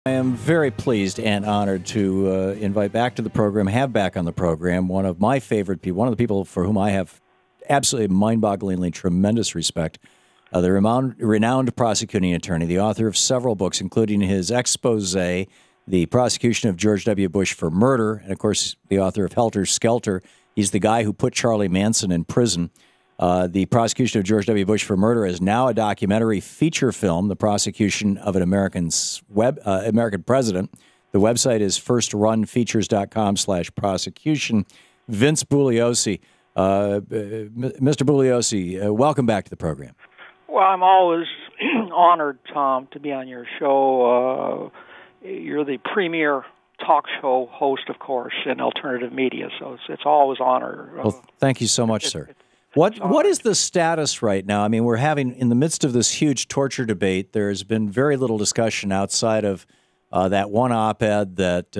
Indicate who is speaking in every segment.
Speaker 1: I am very pleased and honored to invite back to the program, have back on the program, one of my favorite people, one of the people for whom I have absolutely mind-bogglingly tremendous respect, the renowned prosecuting attorney, the author of several books, including his exposé, The Prosecution of George W. Bush for Murder, and, of course, the author of Helter Skelter. He's the guy who put Charlie Manson in prison. The Prosecution of George W. Bush for Murder is now a documentary feature film, The Prosecution of an American President. The website is firstrunfeatures.com/prosecution. Vince Bugliosi. Mr. Bugliosi, welcome back to the program.
Speaker 2: Well, I'm always honored, Tom, to be on your show. You're the premier talk show host, of course, in alternative media, so it's always an honor.
Speaker 1: Well, thank you so much, sir. What is the status right now? I mean, we're having, in the midst of this huge torture debate, there's been very little discussion outside of that one op-ed that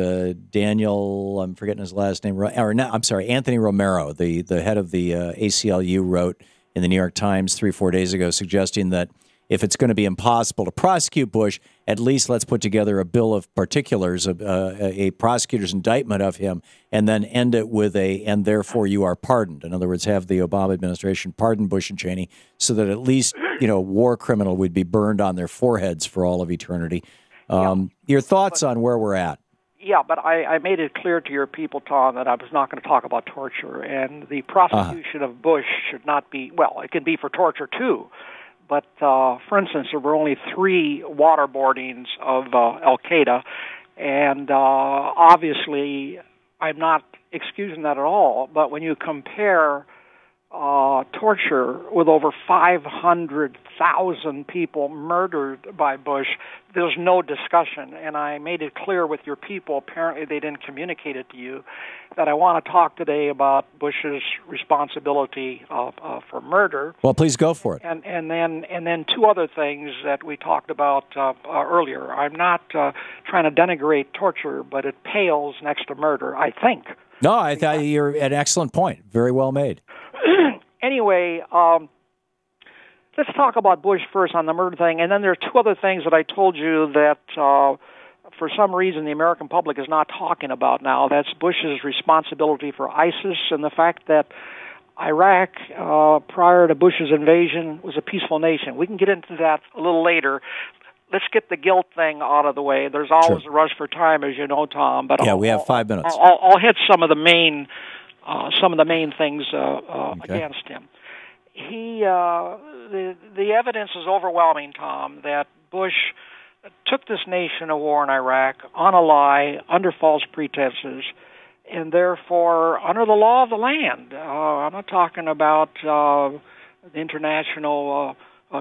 Speaker 1: Daniel, I'm forgetting his last name, Anthony Romero, the head of the ACLU, wrote in the New York Times 3 or 4 days ago, suggesting that if it's going to be impossible to prosecute Bush, at least let's put together a bill of particulars, a prosecutor's indictment of him, and then end it with and therefore you are pardoned. In other words, have the Obama administration pardon Bush and Cheney so that at least, war criminal would be burned on their foreheads for all of eternity. Your thoughts on where we're at?
Speaker 2: Yeah, but I made it clear to your people, Tom, that I was not going to talk about torture, and the prosecution of Bush should not be, well, it can be for torture too. But, for instance, there were only 3 waterboardings of Al-Qaeda, and obviously I'm not excusing that at all, but when you compare torture with over 500,000 people murdered by Bush, there's no discussion. And I made it clear with your people, apparently they didn't communicate it to you, that I want to talk today about Bush's responsibility for murder.
Speaker 1: Well, please go for it.
Speaker 2: And then 2 other things that we talked about earlier. I'm not trying to denigrate torture, but it pales next to murder, I think.
Speaker 1: No, I thought you're an excellent point. Very well made.
Speaker 2: Anyway, let's talk about Bush first on the murder thing, and then there are 2 other things that I told you that for some reason the American public is not talking about now. That's Bush's responsibility for ISIS and the fact that Iraq, prior to Bush's invasion, was a peaceful nation. We can get into that a little later. Let's get the guilt thing out of the way. There's always a rush for time, as you know, Tom. But
Speaker 1: yeah, we have 5 minutes.
Speaker 2: I'll hit some of the main things against him. The evidence is overwhelming, Tom, that Bush took this nation to war in Iraq on a lie, under false pretenses, and therefore under the law of the land. I'm not talking about the International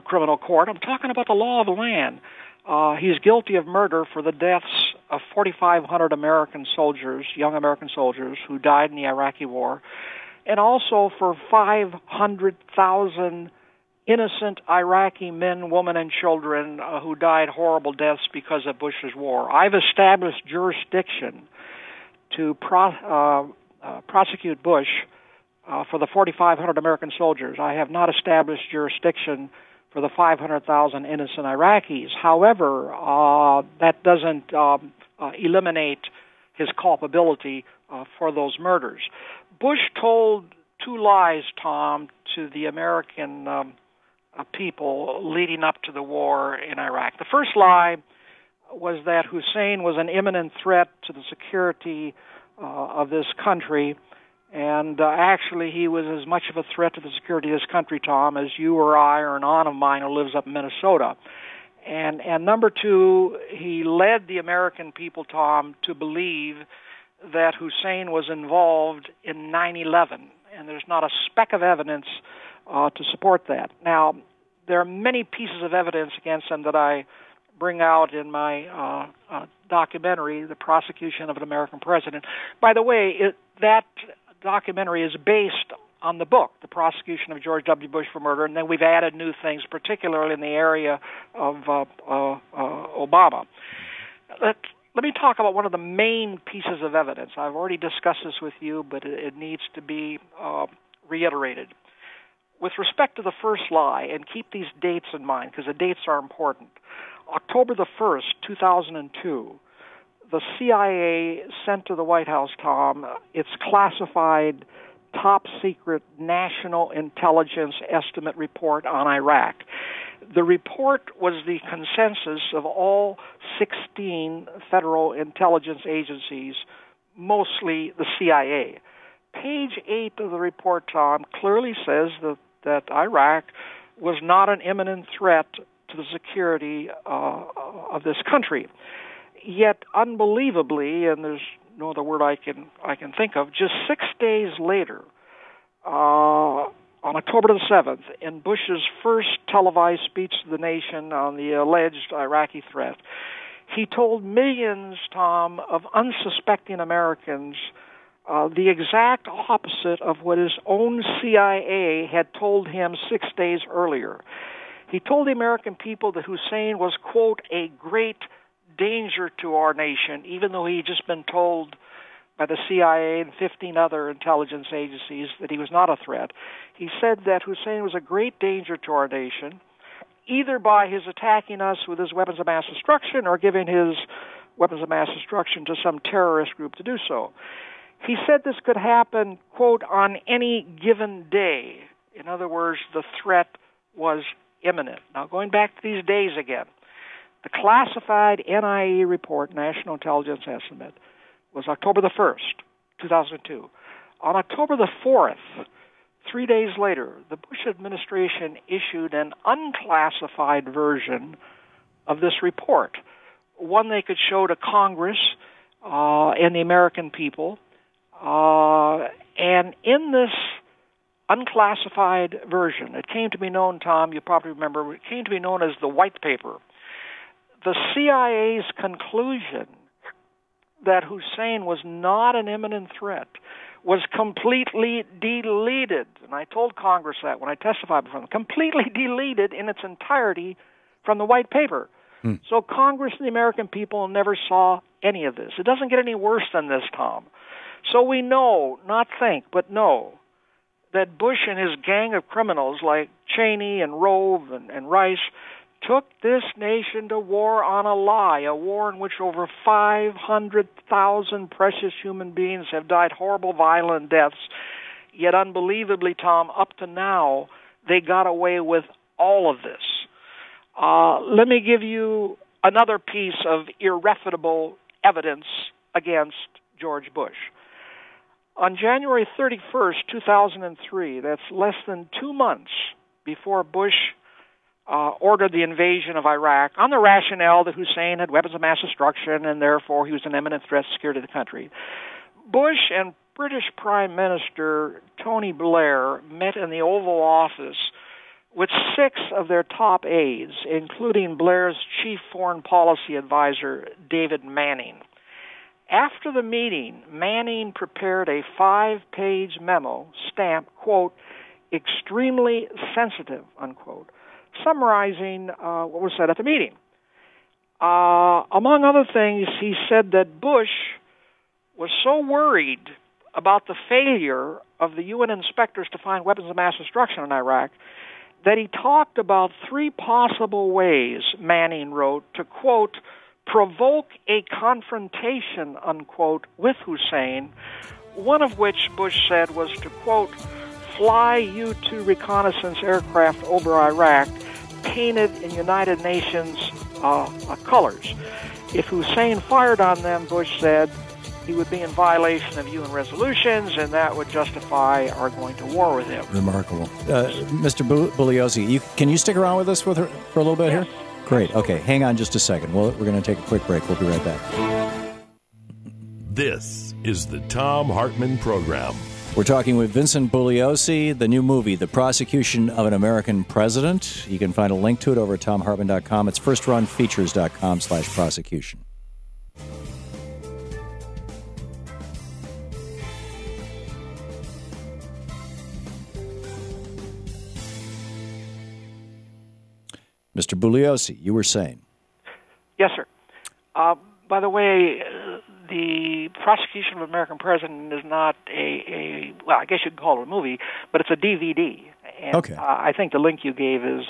Speaker 2: Criminal Court. I'm talking about the law of the land. He's guilty of murder for the deaths of 4,500 American soldiers, young American soldiers, who died in the Iraqi war, and also for 500,000 innocent Iraqi men, women, and children who died horrible deaths because of Bush's war. I've established jurisdiction to prosecute Bush for the 4,500 American soldiers. I have not established jurisdiction for the 500,000 innocent Iraqis. However, that doesn't eliminate his culpability for those murders. Bush told 2 lies, Tom, to the American people leading up to the war in Iraq. The first lie was that Hussein was an imminent threat to the security of this country, and actually he was as much of a threat to the security of this country, Tom, as you or I or an aunt of mine who lives up in Minnesota. And number 2, he led the American people, Tom, to believe that Hussein was involved in 9/11, and there's not a speck of evidence to support that. Now, there are many pieces of evidence against him that I bring out in my documentary, The Prosecution of an American President. By the way, that documentary is based on the book, The Prosecution of George W. Bush for Murder, and then we've added new things, particularly in the area of Obama. Let me talk about one of the main pieces of evidence. I've already discussed this with you, but it needs to be reiterated. With respect to the first lie, and keep these dates in mind because the dates are important, October the 1st, 2002, the CIA sent to the White House, Tom, its classified top-secret National Intelligence Estimate report on Iraq. The report was the consensus of all 16 federal intelligence agencies, mostly the CIA. Page 8 of the report, Tom, clearly says that Iraq was not an imminent threat to the security of this country. Yet, unbelievably, and there's no other word I can think of, just 6 days later, on October the 7th, in Bush's first televised speech to the nation on the alleged Iraqi threat, he told millions, Tom, of unsuspecting Americans the exact opposite of what his own CIA had told him 6 days earlier. He told the American people that Hussein was, quote, a great danger to our nation, even though he'd just been told by the CIA and 15 other intelligence agencies that he was not a threat. He said that Hussein was a great danger to our nation, either by his attacking us with his weapons of mass destruction or giving his weapons of mass destruction to some terrorist group to do so. He said this could happen, quote, on any given day. In other words, the threat was imminent. Now, going back to these days again, the classified NIE report, National Intelligence Estimate, was October the 1st, 2002. On October the 4th, 3 days later, the Bush administration issued an unclassified version of this report, one they could show to Congress and the American people. And in this unclassified version, it came to be known, Tom, you probably remember, it came to be known as the White Paper. The CIA's conclusion that Hussein was not an imminent threat was completely deleted. And I told Congress that when I testified before them, completely deleted in its entirety from the White Paper. So Congress and the American people never saw any of this. It doesn't get any worse than this, Tom. So we know, not think, but know, that Bush and his gang of criminals like Cheney and Rove and Rice took this nation to war on a lie, a war in which over 500,000 precious human beings have died horrible, violent deaths. Yet unbelievably, Tom, up to now, they got away with all of this. Let me give you another piece of irrefutable evidence against George Bush. On January 31st, 2003, that's less than 2 months before Bush ordered the invasion of Iraq on the rationale that Hussein had weapons of mass destruction and therefore he was an imminent threat to security of the country, Bush and British Prime Minister Tony Blair met in the Oval Office with 6 of their top aides, including Blair's chief foreign policy advisor, David Manning. After the meeting, Manning prepared a 5-page memo stamped, quote, extremely sensitive, unquote, summarizing what was said at the meeting. Among other things, he said that Bush was so worried about the failure of the UN inspectors to find weapons of mass destruction in Iraq that he talked about 3 possible ways, Manning wrote, to, quote, provoke a confrontation, unquote, with Hussein, one of which Bush said was to, quote, fly U-2 reconnaissance aircraft over Iraq painted in United Nations colors. If Hussein fired on them, Bush said, he would be in violation of UN resolutions, and that would justify our going to war with him.
Speaker 1: Remarkable. Mr. Bugliosi, can you stick around with us for a little bit here? Great. Okay, hang on just a second. We're going to take a quick break. We'll be right back.
Speaker 3: This is the Thom Hartmann Program.
Speaker 1: We're talking with Vincent Bugliosi, the new movie, The Prosecution of an American President. You can find a link to it over at thomhartmann.com. It's firstrunfeatures.com/prosecution. Mr. Bugliosi, you were saying.
Speaker 2: Yes, sir. By the way, the Prosecution of an American President is not well, I guess you could call it a movie, but it's a DVD. And,
Speaker 1: okay.
Speaker 2: I think the link you gave is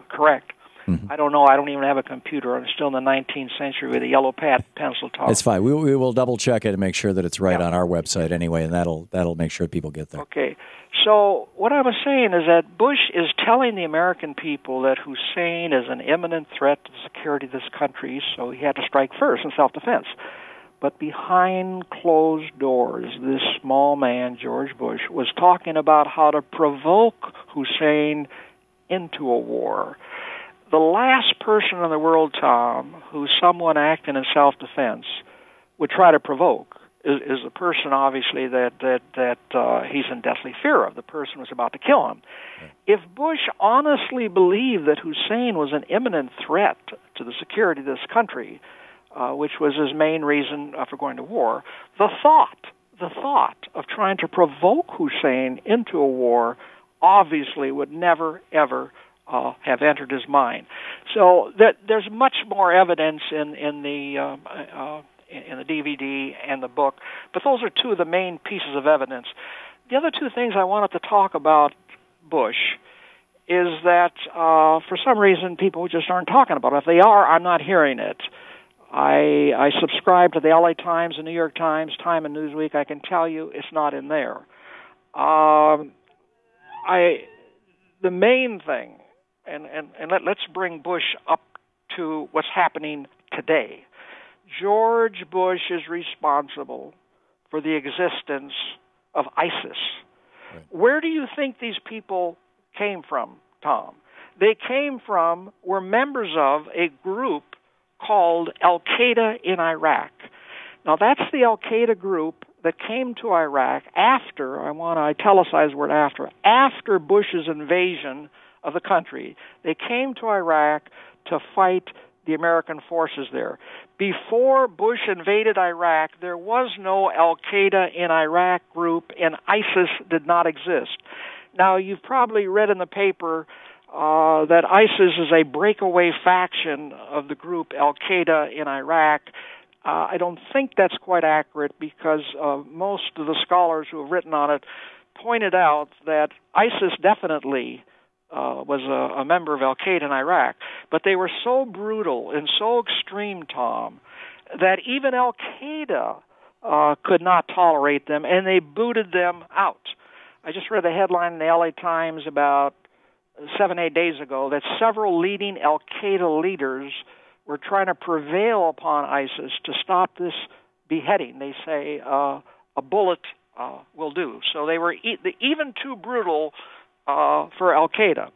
Speaker 2: correct. I don't know. I don't even have a computer. I'm still in the 19th century with a yellow pencil, Tom.
Speaker 1: It's fine. We will double check it and make sure that it's right on our website anyway, and that'll make sure people get there.
Speaker 2: Okay. So what I was saying is that Bush is telling the American people that Hussein is an imminent threat to the security of this country, so he had to strike first in self-defense. But behind closed doors, this small man, George Bush, was talking about how to provoke Hussein into a war. The last person in the world, Tom, who someone acting in self-defense would try to provoke is the person, obviously, that he's in deathly fear of. The person was about to kill him. If Bush honestly believed that Hussein was an imminent threat to the security of this country, which was his main reason for going to war, the thought of trying to provoke Hussein into a war obviously would never, ever have entered his mind. So there's much more evidence in the DVD and the book, but those are two of the main pieces of evidence. The other two things I wanted to talk about Bush is that for some reason people just aren't talking about it. If they are, I'm not hearing it. I subscribe to the LA Times, the New York Times, Time and Newsweek. I can tell you it's not in there. The main thing, and let's bring Bush up to what's happening today. George Bush is responsible for the existence of ISIS. Right. Where do you think these people came from, Tom? They were members of a group called Al-Qaeda in Iraq. Now, that's the Al-Qaeda group that came to Iraq after, I want to italicize the word after Bush's invasion of the country. They came to Iraq to fight the American forces there. Before Bush invaded Iraq, there was no Al-Qaeda in Iraq group, and ISIS did not exist. Now, you've probably read in the paper that ISIS is a breakaway faction of the group Al-Qaeda in Iraq. I don't think that's quite accurate because most of the scholars who have written on it pointed out that ISIS definitely was a member of Al-Qaeda in Iraq, but they were so brutal and so extreme, Tom, that even Al-Qaeda could not tolerate them, and they booted them out. I just read the headline in the LA Times about 7-8 days ago that several leading Al-Qaeda leaders were trying to prevail upon ISIS to stop this beheading. They say a bullet will do. So they were even too brutal for Al-Qaeda.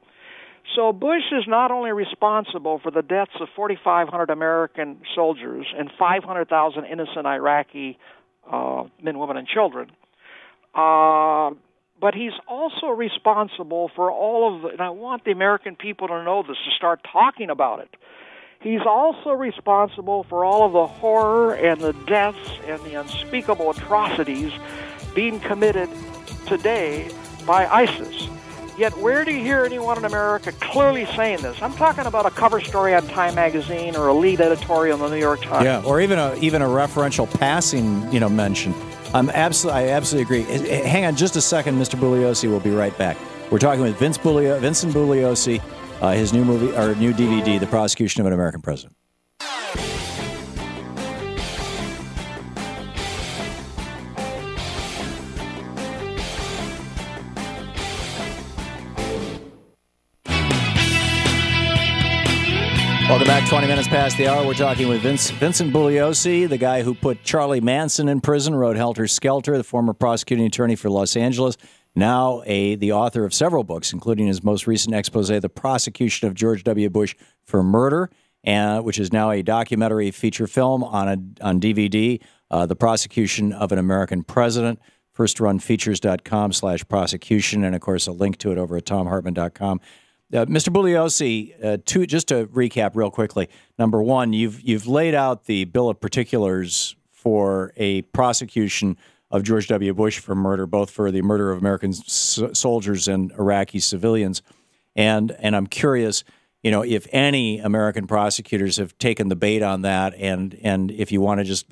Speaker 2: So Bush is not only responsible for the deaths of 4,500 American soldiers and 500,000 innocent Iraqi men, women, and children, but he's also responsible for all of and I want the American people to know this, to start talking about it. He's also responsible for all of the horror and the deaths and the unspeakable atrocities being committed today by ISIS. Yet where do you hear anyone in America clearly saying this? I'm talking about a cover story on Time magazine or a lead editorial in the New York Times.
Speaker 1: Yeah, or even a referential passing, mention. I absolutely agree. Hang on just a second, Mr. Bugliosi. We'll be right back. We're talking with Vincent Bugliosi, his new movie or new DVD, The Prosecution of an American President. Welcome back. 20 minutes past the hour. We're talking with Vincent Bugliosi, the guy who put Charlie Manson in prison, wrote Helter Skelter, the former prosecuting attorney for Los Angeles, now the author of several books, including his most recent exposé, The Prosecution of George W. Bush for Murder, which is now a documentary feature film on DVD, The Prosecution of an American President, firstrunfeatures.com/prosecution, and, of course, a link to it over at thomhartmann.com. Mr. Bugliosi, just to recap real quickly, number one, you've laid out the bill of particulars for a prosecution of George W. Bush for murder, both for the murder of American soldiers and Iraqi civilians, and I'm curious, if any American prosecutors have taken the bait on that, and if you want to just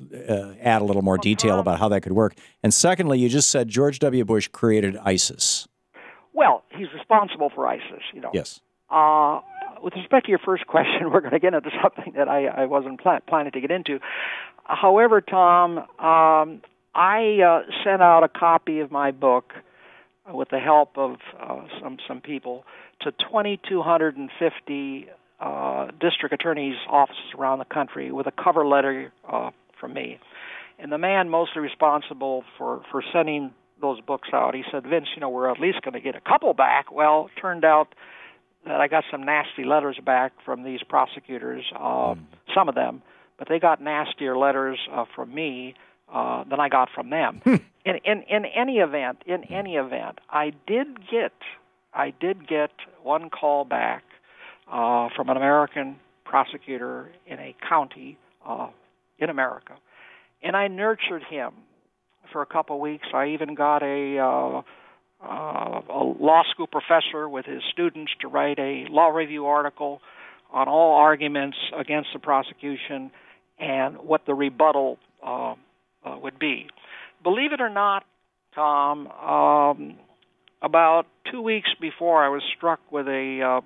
Speaker 1: add a little more detail about how that could work. And secondly, you just said George W. Bush created ISIS.
Speaker 2: Well, he's responsible for ISIS,
Speaker 1: Yes.
Speaker 2: with respect to your first question, we're going to get into something that I wasn't planning to get into. However, Tom, I sent out a copy of my book with the help of some people to 2,250 district attorneys' offices around the country with a cover letter from me. And the man mostly responsible for sending those books out, he said, Vince, we're at least going to get a couple back. Well, it turned out that I got some nasty letters back from these prosecutors, some of them, but they got nastier letters from me than I got from them. In any event, I did get one call back from an American prosecutor in a county in America, and I nurtured him for a couple of weeks. I even got a law school professor with his students to write a law review article on all arguments against the prosecution and what the rebuttal would be. Believe it or not, Tom, about 2 weeks before I was struck with a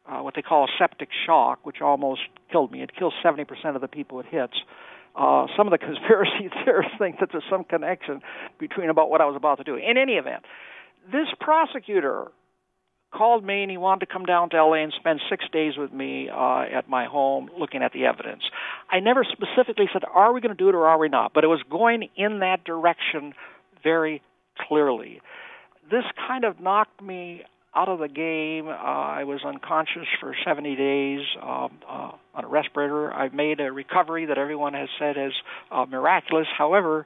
Speaker 2: what they call a septic shock, which almost killed me. It kills 70% of the people it hits. Some of the conspiracy theorists think that there's some connection between about what I was about to do. In any event, this prosecutor called me and he wanted to come down to L.A. and spend 6 days with me at my home looking at the evidence. I never specifically said, are we going to do it or are we not? But it was going in that direction very clearly. This kind of knocked me out of the game. I was unconscious for 70 days on a respirator. I've made a recovery that everyone has said is miraculous. However,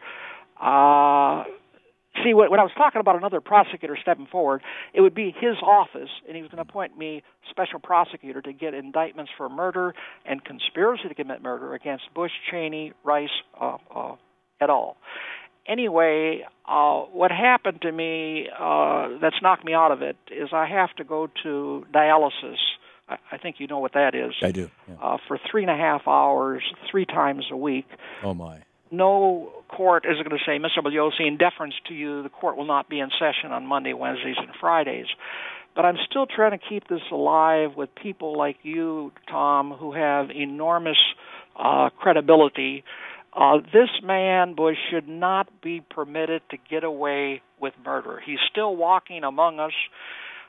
Speaker 2: see, when I was talking about another prosecutor stepping forward, it would be his office, and he was going to appoint me special prosecutor to get indictments for murder and conspiracy to commit murder against Bush, Cheney, Rice, et al. Anyway, what happened to me that's knocked me out of it is I have to go to dialysis. I think you know what that is.
Speaker 1: I do. Yeah.
Speaker 2: For 3.5 hours, 3 times a week.
Speaker 1: Oh, my.
Speaker 2: No court is going to say, Mr. Bugliosi, in deference to you, the court will not be in session on Monday, Wednesdays, and Fridays. But I'm still trying to keep this alive with people like you, Tom, who have enormous credibility. This man, Bush, should not be permitted to get away with murder. He's still walking among us.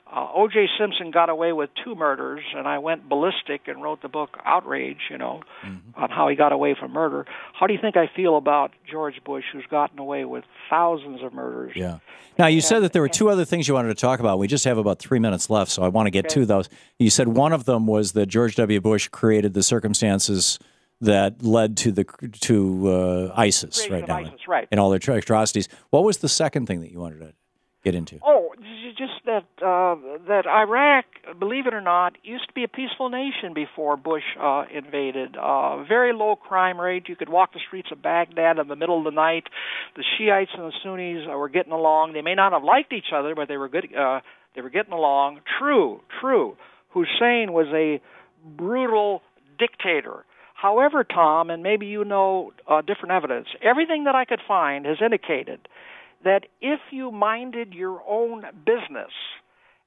Speaker 2: O.J. Simpson got away with 2 murders, and I went ballistic and wrote the book Outrage, on how he got away from murder. How do you think I feel about George Bush, who's gotten away with thousands of murders?
Speaker 1: Yeah. Now, you said that there were 2 other things you wanted to talk about. We just have about 3 minutes left, so I want to get to those. You said one of them was that George W. Bush created the circumstances that led to ISIS right now,
Speaker 2: ISIS, right,
Speaker 1: and all their atrocities. What was the second thing that you wanted to get into?
Speaker 2: Oh, just that Iraq, believe it or not, used to be a peaceful nation before Bush invaded. Very low crime rate. You could walk the streets of Baghdad in the middle of the night. The Shiites and the Sunnis were getting along. They may not have liked each other, but they were good. They were getting along. True. Hussein was a brutal dictator. However, Tom, and maybe you know different evidence, everything that I could find has indicated that if you minded your own business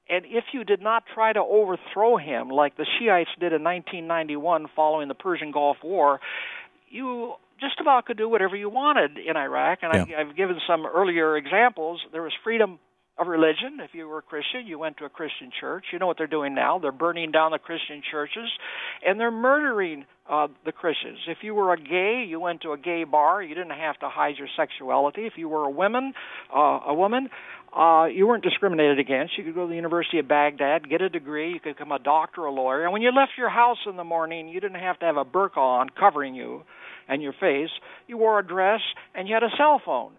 Speaker 2: and if you did not try to overthrow him like the Shiites did in 1991 following the Persian Gulf War, you just about could do whatever you wanted in Iraq. And I've given some earlier examples. There was freedom of religion. If you were a Christian, you went to a Christian church. You know what they're doing now. They're burning down the Christian churches, and they're murdering the Christians. If you were a gay, you went to a gay bar. You didn't have to hide your sexuality. If you were a woman, you weren't discriminated against. You could go to the University of Baghdad, get a degree. You could become a doctor or a lawyer. And when you left your house in the morning, you didn't have to have a burqa on covering you and your face. You wore a dress, and you had a cell phone.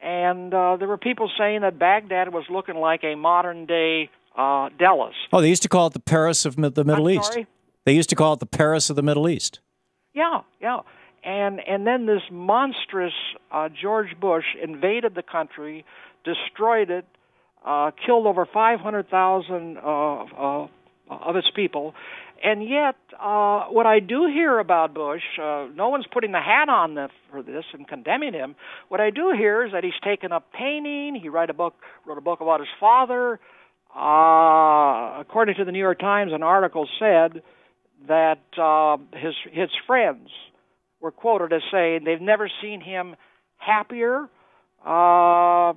Speaker 2: And there were people saying that Baghdad was looking like a modern-day Dallas.
Speaker 1: Oh, they used to call it the Paris of the Middle East.
Speaker 2: Sorry?
Speaker 1: They used to call it the Paris of the Middle East.
Speaker 2: Yeah. And then this monstrous George Bush invaded the country, destroyed it, killed over 500,000 of its people. And yet, what I do hear about Bush, no one's putting the hat on for this and condemning him. What I do hear is that he's taken up painting. He wrote a book about his father. according to the New York Times, an article said that his friends were quoted as saying they've never seen him happier. I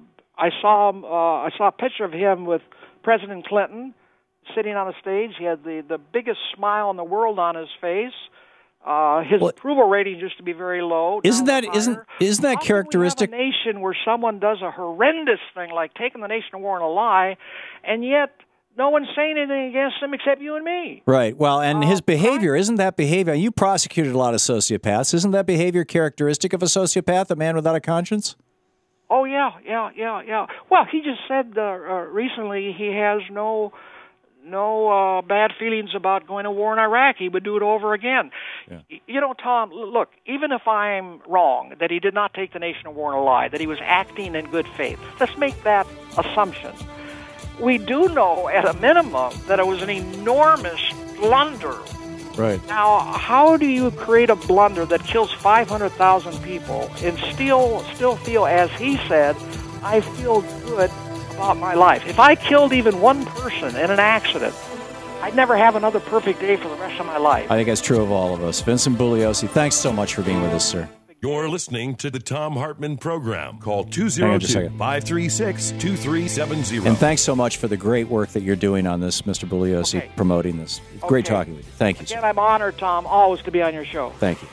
Speaker 2: saw a picture of him with President Clinton sitting on a stage. He had the biggest smile in the world on his face. His approval rating used to be very low.
Speaker 1: Isn't that characteristic?
Speaker 2: How can we have a nation where someone does a horrendous thing like taking the nation to war and a lie, and yet no one's saying anything against him except you and me?
Speaker 1: Right. Well, and his behavior, isn't that behavior? You prosecuted a lot of sociopaths. Isn't that behavior characteristic of a sociopath, a man without a conscience?
Speaker 2: Oh, yeah. Well, he just said recently he has no bad feelings about going to war in Iraq. He would do it over again. Yeah. You know, Tom, look, even if I'm wrong that he did not take the nation to war in a lie, that he was acting in good faith, let's make that assumption. We do know, at a minimum, that it was an enormous blunder.
Speaker 1: Right.
Speaker 2: Now, how do you create a blunder that kills 500,000 people and still feel, as he said, I feel good about my life? If I killed even one person in an accident, I'd never have another perfect day for the rest of my life.
Speaker 1: I think that's true of all of us. Vincent Bugliosi, thanks so much for being with us, sir.
Speaker 3: You're listening to the Thom Hartmann Program. Call 202-536-2370.
Speaker 1: And thanks so much for the great work that you're doing on this, Mr. Bugliosi, promoting this. It's great talking with you. Thank you, sir.
Speaker 2: Again, I'm honored, Tom, always to be on your show.
Speaker 1: Thank you.